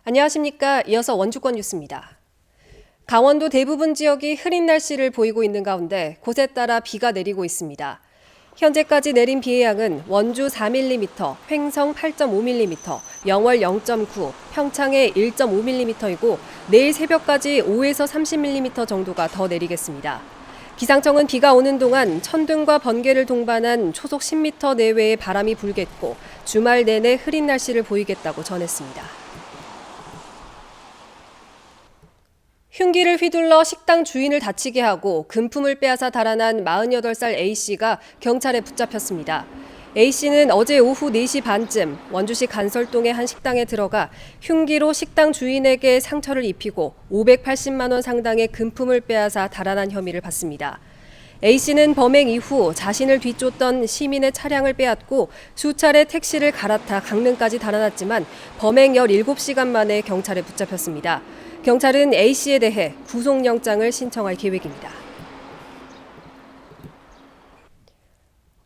안녕하십니까. 이어서 원주권 뉴스입니다. 강원도 대부분 지역이 흐린 날씨를 보이고 있는 가운데 곳에 따라 비가 내리고 있습니다. 현재까지 내린 비의 양은 원주 4mm, 횡성 8.5mm, 영월 0.9, 평창에 1.5mm이고 내일 새벽까지 5에서 30mm 정도가 더 내리겠습니다. 기상청은 비가 오는 동안 천둥과 번개를 동반한 초속 10m 내외의 바람이 불겠고 주말 내내 흐린 날씨를 보이겠다고 전했습니다. 흉기를 휘둘러 식당 주인을 다치게 하고 금품을 빼앗아 달아난 48살 A씨가 경찰에 붙잡혔습니다. A씨는 어제 오후 4시 반쯤 원주시 간설동의 한 식당에 들어가 흉기로 식당 주인에게 상처를 입히고 580만 원 상당의 금품을 빼앗아 달아난 혐의를 받습니다. A씨는 범행 이후 자신을 뒤쫓던 시민의 차량을 빼앗고 수차례 택시를 갈아타 강릉까지 달아났지만 범행 17시간 만에 경찰에 붙잡혔습니다. 경찰은 A씨에 대해 구속영장을 신청할 계획입니다.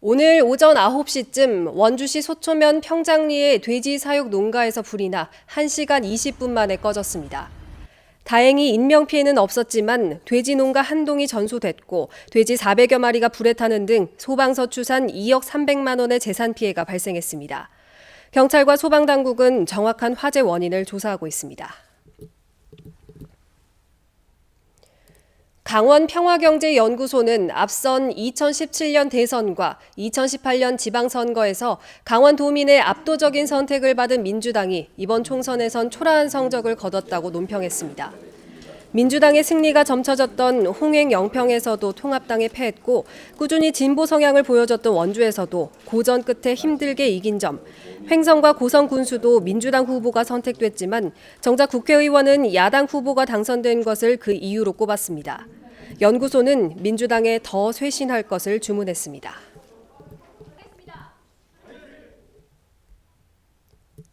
오늘 오전 9시쯤 원주시 소초면 평장리의 돼지 사육 농가에서 불이 나 1시간 20분 만에 꺼졌습니다. 다행히 인명피해는 없었지만 돼지 농가 한 동이 전소됐고 돼지 400여 마리가 불에 타는 등 소방서 추산 2억 300만 원의 재산 피해가 발생했습니다. 경찰과 소방당국은 정확한 화재 원인을 조사하고 있습니다. 강원평화경제연구소는 앞선 2017년 대선과 2018년 지방선거에서 강원도민의 압도적인 선택을 받은 민주당이 이번 총선에선 초라한 성적을 거뒀다고 논평했습니다. 민주당의 승리가 점쳐졌던 홍행 영평에서도 통합당에 패했고 꾸준히 진보 성향을 보여줬던 원주에서도 고전 끝에 힘들게 이긴 점, 횡성과 고성 군수도 민주당 후보가 선택됐지만 정작 국회의원은 야당 후보가 당선된 것을 그 이유로 꼽았습니다. 연구소는 민주당에 더 쇄신할 것을 주문했습니다.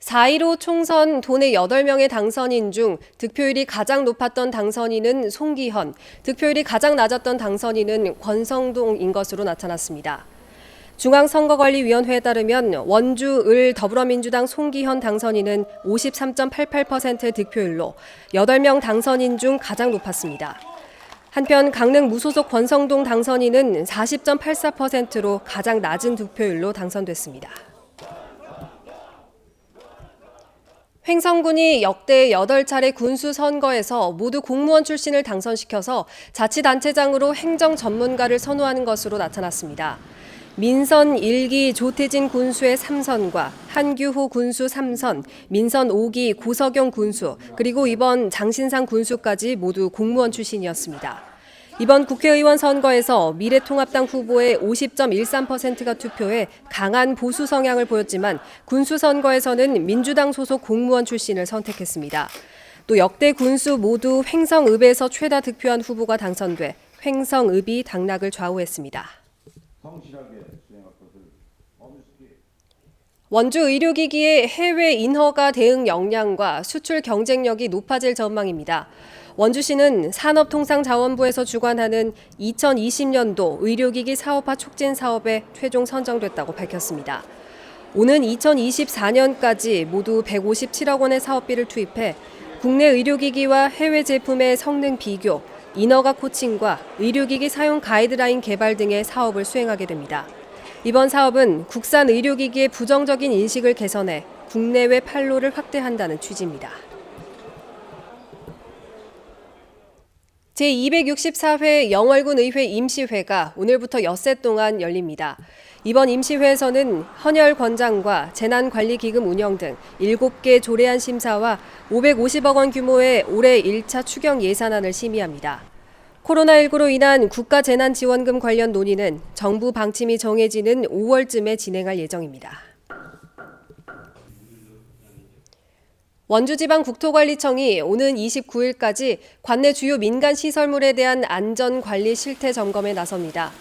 4.15 총선 도내 8명의 당선인 중 득표율이 가장 높았던 당선인은 송기현, 득표율이 가장 낮았던 당선인은 권성동인 것으로 나타났습니다. 중앙선거관리위원회에 따르면 원주 을 더불어민주당 송기현 당선인은 53.88%의 득표율로 8명 당선인 중 가장 높았습니다. 한편 강릉 무소속 권성동 당선인은 40.84%로 가장 낮은 득표율로 당선됐습니다. 횡성군이 역대 8차례 군수 선거에서 모두 공무원 출신을 당선시켜서 자치단체장으로 행정 전문가를 선호하는 것으로 나타났습니다. 민선 1기 조태진 군수의 3선과 한규호 군수 3선, 민선 5기 고석영 군수, 그리고 이번 장신상 군수까지 모두 공무원 출신이었습니다. 이번 국회의원 선거에서 미래통합당 후보의 50.13%가 투표해 강한 보수 성향을 보였지만 군수 선거에서는 민주당 소속 공무원 출신을 선택했습니다. 또 역대 군수 모두 횡성읍에서 최다 득표한 후보가 당선돼 횡성읍이 당락을 좌우했습니다. 원주 의료기기의 해외 인허가 대응 역량과 수출 경쟁력이 높아질 전망입니다. 원주시는 산업통상자원부에서 주관하는 2020년도 의료기기 사업화 촉진 사업에 최종 선정됐다고 밝혔습니다. 오는 2024년까지 모두 157억 원의 사업비를 투입해 국내 의료기기와 해외 제품의 성능 비교, 인허가 코칭과 의료기기 사용 가이드라인 개발 등의 사업을 수행하게 됩니다. 이번 사업은 국산 의료기기의 부정적인 인식을 개선해 국내외 판로를 확대한다는 취지입니다. 제264회 영월군 의회 임시회가 오늘부터 엿새 동안 열립니다. 이번 임시회에서는 헌혈 권장과 재난관리기금 운영 등 7개 조례안 심사와 550억 원 규모의 올해 1차 추경 예산안을 심의합니다. 코로나19로 인한 국가재난지원금 관련 논의는 정부 방침이 정해지는 5월쯤에 진행할 예정입니다. 원주지방국토관리청이 오는 29일까지 관내 주요 민간 시설물에 대한 안전관리 실태 점검에 나섭니다.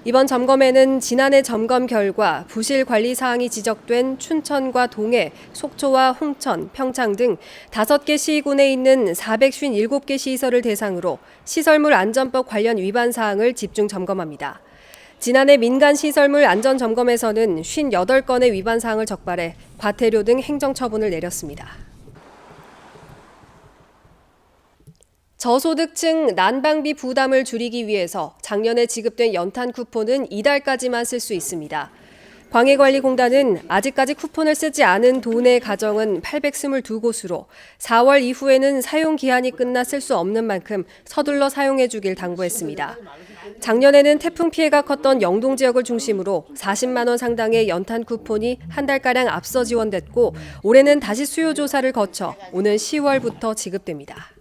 이번 점검에는 지난해 점검 결과 부실 관리 사항이 지적된 춘천과 동해, 속초와 홍천, 평창 등 5개 시군에 있는 457개 시설을 대상으로 시설물 안전법 관련 위반 사항을 집중 점검합니다. 지난해 민간시설물 안전점검에서는 58건의 위반 사항을 적발해 과태료 등 행정처분을 내렸습니다. 저소득층 난방비 부담을 줄이기 위해서 작년에 지급된 연탄 쿠폰은 이달까지만 쓸 수 있습니다. 광해관리공단은 아직까지 쿠폰을 쓰지 않은 도내 가정은 822곳으로 4월 이후에는 사용 기한이 끝나 쓸 수 없는 만큼 서둘러 사용해 주길 당부했습니다. 작년에는 태풍 피해가 컸던 영동 지역을 중심으로 40만 원 상당의 연탄 쿠폰이 한 달가량 앞서 지원됐고 올해는 다시 수요 조사를 거쳐 오는 10월부터 지급됩니다.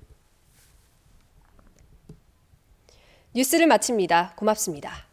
뉴스를 마칩니다. 고맙습니다.